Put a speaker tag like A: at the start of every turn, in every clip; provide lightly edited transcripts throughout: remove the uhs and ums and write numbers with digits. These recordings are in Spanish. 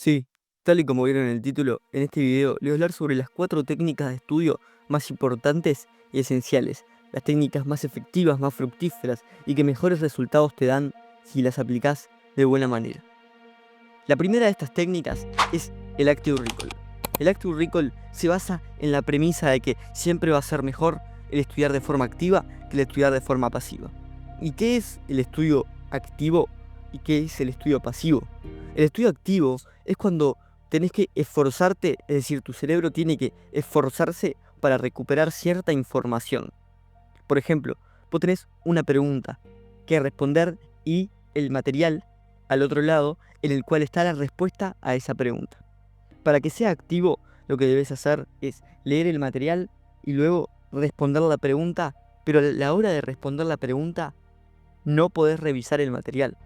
A: Sí, tal y como vieron en el título, en este video les voy a hablar sobre las 4 técnicas de estudio más importantes y esenciales, las técnicas más efectivas, más fructíferas y que mejores resultados te dan si las aplicás de buena manera. La primera de estas técnicas es el Active Recall. El Active Recall se basa en la premisa de que siempre va a ser mejor el estudiar de forma activa que el estudiar de forma pasiva. ¿Y qué es el estudio activo y qué es el estudio pasivo? El estudio activo es cuando tenés que esforzarte, es decir, tu cerebro tiene que esforzarse para recuperar cierta información. Por ejemplo, vos tenés una pregunta que responder y el material al otro lado en el cual está la respuesta a esa pregunta. Para que sea activo, lo que debes hacer es leer el material y luego responder la pregunta, pero a la hora de responder la pregunta no podés revisar el material.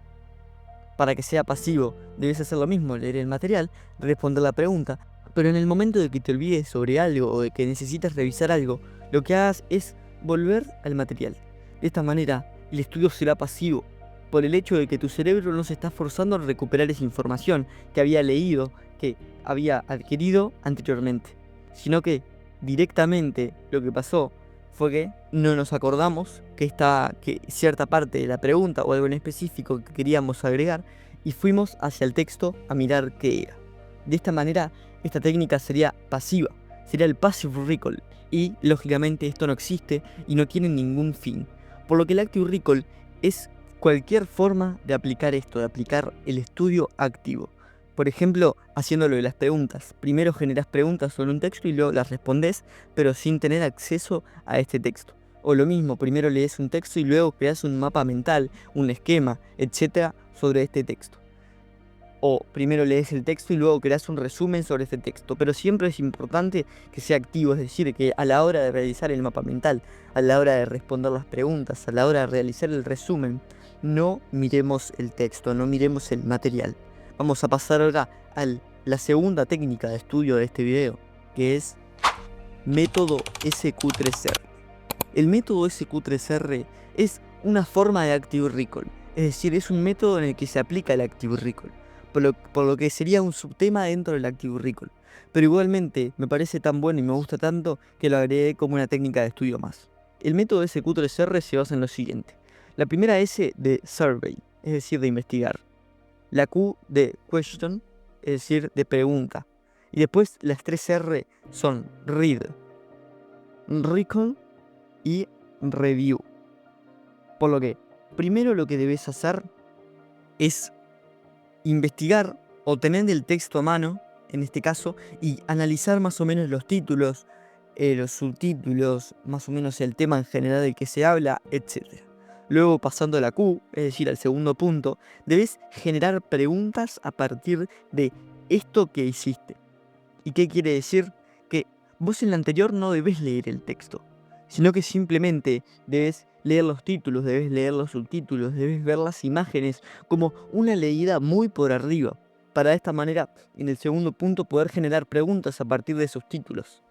A: Para que sea pasivo, debes hacer lo mismo, leer el material, responder la pregunta, pero en el momento de que te olvides sobre algo o de que necesitas revisar algo, lo que hagas es volver al material. De esta manera, el estudio será pasivo, por el hecho de que tu cerebro no se está forzando a recuperar esa información que había leído, que había adquirido anteriormente, sino que directamente lo que pasó fue que no nos acordamos que cierta parte de la pregunta o algo en específico que queríamos agregar y fuimos hacia el texto a mirar qué era. De esta manera, esta técnica sería pasiva, sería el passive recall y lógicamente esto no existe y no tiene ningún fin. Por lo que el active recall es cualquier forma de aplicar esto, de aplicar el estudio activo. Por ejemplo, haciéndolo de las preguntas. Primero generas preguntas sobre un texto y luego las respondes, pero sin tener acceso a este texto. O lo mismo, primero lees un texto y luego creas un mapa mental, un esquema, etcétera, sobre este texto. O primero lees el texto y luego creas un resumen sobre este texto. Pero siempre es importante que sea activo, es decir, que a la hora de realizar el mapa mental, a la hora de responder las preguntas, a la hora de realizar el resumen, no miremos el texto, no miremos el material. Vamos a pasar ahora a la segunda técnica de estudio de este video, que es método SQ3R. El método SQ3R es una forma de Active Recall, es decir, es un método en el que se aplica el Active Recall, por lo que sería un subtema dentro del Active Recall. Pero igualmente me parece tan bueno y me gusta tanto que lo agregué como una técnica de estudio más. El método SQ3R se basa en lo siguiente. La primera S de survey, es decir, de investigar. La Q de question, es decir, de pregunta. Y después las 3 R son read, recall y review. Por lo que, primero lo que debes hacer es investigar o tener el texto a mano, en este caso, y analizar más o menos los títulos, los subtítulos, más o menos el tema en general del que se habla, etc. Luego, pasando a la Q, es decir, al segundo punto, debes generar preguntas a partir de esto que hiciste. ¿Y qué quiere decir? Que vos en la anterior no debes leer el texto, sino que simplemente debes leer los títulos, debes leer los subtítulos, debes ver las imágenes como una leída muy por arriba, para de esta manera, en el segundo punto, poder generar preguntas a partir de esos títulos.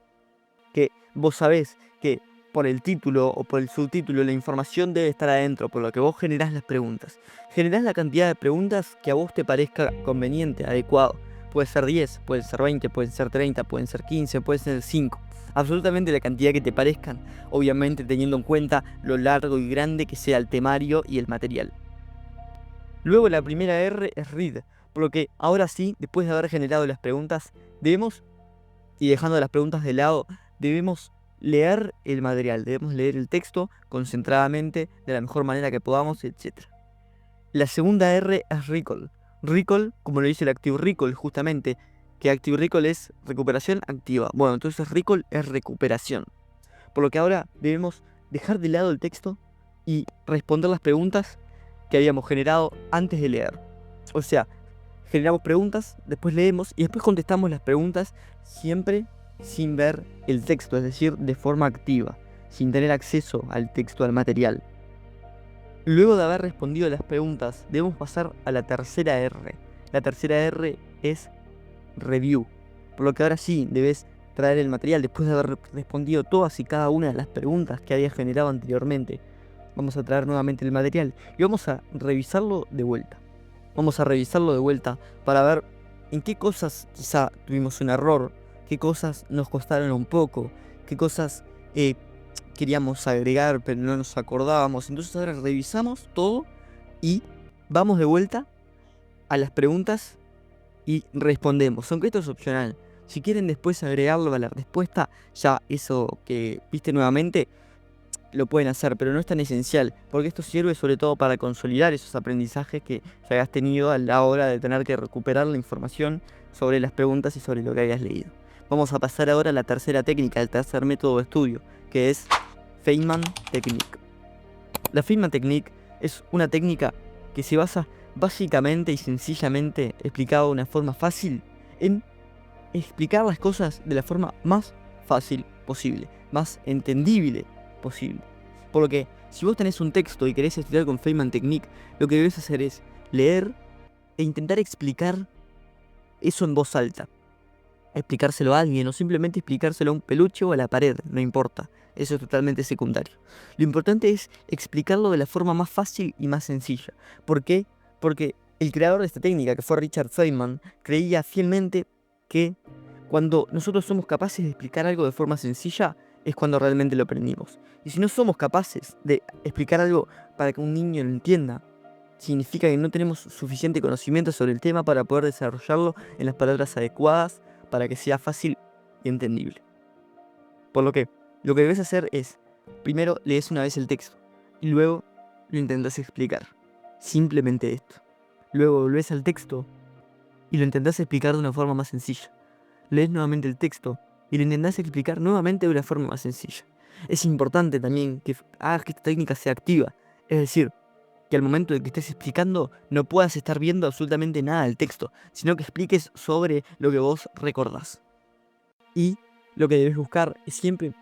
A: Que vos sabés que por el título o por el subtítulo la información debe estar adentro, por lo que vos generás las preguntas. Generás la cantidad de preguntas que a vos te parezca conveniente, adecuado. Puede ser 10, puede ser 20, pueden ser 30, pueden ser 15, pueden ser 5. Absolutamente la cantidad que te parezcan, obviamente teniendo en cuenta lo largo y grande que sea el temario y el material. Luego la primera R es read, por lo que ahora sí, después de haber generado las preguntas, debemos, y dejando las preguntas de lado, debemos leer el material, debemos leer el texto concentradamente, de la mejor manera que podamos, etc. La segunda R es recall. Recall, como lo dice el Active Recall justamente, que Active Recall es recuperación activa. Bueno, entonces recall es recuperación. Por lo que ahora debemos dejar de lado el texto y responder las preguntas que habíamos generado antes de leer. O sea, generamos preguntas, después leemos y después contestamos las preguntas siempre sin ver el texto, es decir, de forma activa, sin tener acceso al texto, al material. Luego de haber respondido las preguntas, debemos pasar a la tercera R. La tercera R es review, por lo que ahora sí debes traer el material después de haber respondido todas y cada una de las preguntas que habías generado anteriormente. Vamos a traer nuevamente el material y vamos a revisarlo de vuelta. Vamos a revisarlo de vuelta para ver en qué cosas quizá tuvimos un error, qué cosas nos costaron un poco, qué cosas queríamos agregar pero no nos acordábamos. Entonces ahora revisamos todo y vamos de vuelta a las preguntas y respondemos, aunque esto es opcional. Si quieren después agregarlo a la respuesta, ya eso que viste nuevamente, lo pueden hacer, pero no es tan esencial, porque esto sirve sobre todo para consolidar esos aprendizajes que ya hayas tenido a la hora de tener que recuperar la información sobre las preguntas y sobre lo que hayas leído. Vamos a pasar ahora a la tercera técnica, el tercer método de estudio, que es Feynman Technique. La Feynman Technique es una técnica que se basa básicamente y sencillamente, explicado de una forma fácil, en explicar las cosas de la forma más fácil posible, más entendible posible. Por lo que, si vos tenés un texto y querés estudiar con Feynman Technique, lo que debes hacer es leer e intentar explicar eso en voz alta. Explicárselo a alguien o simplemente explicárselo a un peluche o a la pared, no importa. Eso es totalmente secundario. Lo importante es explicarlo de la forma más fácil y más sencilla. ¿Por qué? Porque el creador de esta técnica, que fue Richard Feynman, creía fielmente que cuando nosotros somos capaces de explicar algo de forma sencilla, es cuando realmente lo aprendimos. Y si no somos capaces de explicar algo para que un niño lo entienda, significa que no tenemos suficiente conocimiento sobre el tema para poder desarrollarlo en las palabras adecuadas para que sea fácil y entendible. Por lo que debes hacer es, primero lees una vez el texto y luego lo intentas explicar. Simplemente esto. Luego volvés al texto y lo intentás explicar de una forma más sencilla. Lees nuevamente el texto y lo intentás explicar nuevamente de una forma más sencilla. Es importante también que hagas que esta técnica sea activa. Es decir, que al momento de que estés explicando no puedas estar viendo absolutamente nada del texto, sino que expliques sobre lo que vos recordás. Y lo que debes buscar es siempre,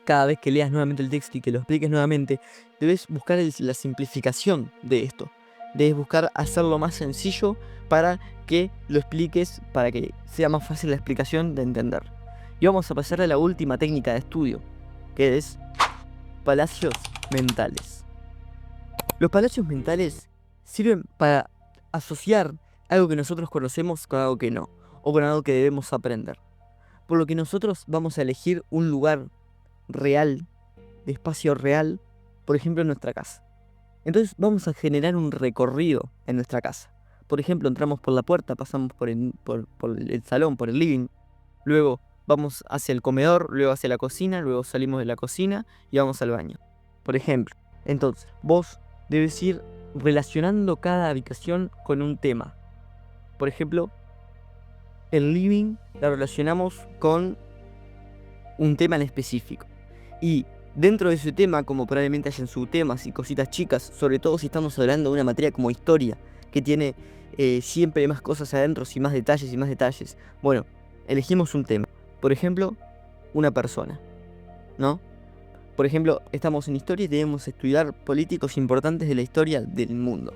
A: cada vez que leas nuevamente el texto y que lo expliques nuevamente, debes buscar la simplificación de esto. Debes buscar hacerlo más sencillo para que lo expliques, para que sea más fácil la explicación de entender. Y vamos a pasar a la última técnica de estudio, que es palacios mentales. Los palacios mentales sirven para asociar algo que nosotros conocemos con algo que no, o con algo que debemos aprender. Por lo que nosotros vamos a elegir un lugar real, de espacio real, por ejemplo en nuestra casa. Entonces vamos a generar un recorrido en nuestra casa. Por ejemplo, entramos por la puerta, pasamos por el salón, por el living, luego vamos hacia el comedor, luego hacia la cocina, luego salimos de la cocina y vamos al baño. Por ejemplo, entonces, vos debes ir relacionando cada habitación con un tema. Por ejemplo, el living la relacionamos con un tema en específico. Y dentro de ese tema, como probablemente hayan subtemas y cositas chicas, sobre todo si estamos hablando de una materia como historia, que tiene siempre más cosas adentro y más detalles y más detalles. Bueno, elegimos un tema. Por ejemplo, una persona, ¿no? Por ejemplo, estamos en historia y debemos estudiar políticos importantes de la historia del mundo.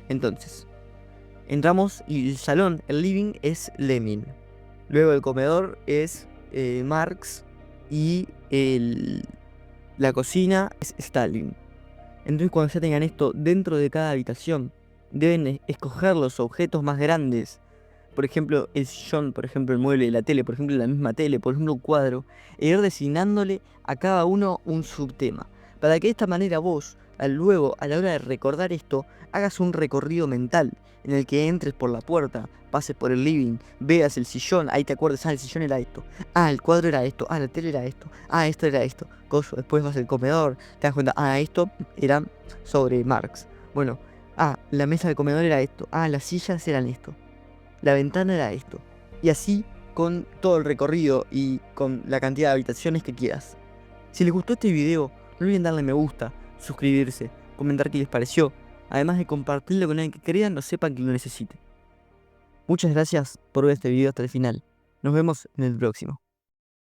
A: Entonces, entramos y el salón, el living, es Lenin. Luego el comedor es Marx y la cocina es Stalin. Entonces cuando ya tengan esto dentro de cada habitación, deben escoger los objetos más grandes. Por ejemplo, el sillón, por ejemplo, el mueble de la tele, por ejemplo, la misma tele, por ejemplo, un cuadro, e ir designándole a cada uno un subtema. Para que de esta manera vos, luego, a la hora de recordar esto, hagas un recorrido mental en el que entres por la puerta, pases por el living, veas el sillón, ahí te acuerdas, el sillón era esto, el cuadro era esto, la tele era esto, esto era esto, después vas al comedor, te das cuenta, esto era sobre Marx. Bueno, la mesa de comedor era esto, las sillas eran esto. La ventana era esto. Y así con todo el recorrido y con la cantidad de habitaciones que quieras. Si les gustó este video, no olviden darle me gusta, suscribirse, comentar qué les pareció, además de compartirlo con alguien que crean o sepan que lo necesite. Muchas gracias por ver este video hasta el final. Nos vemos en el próximo.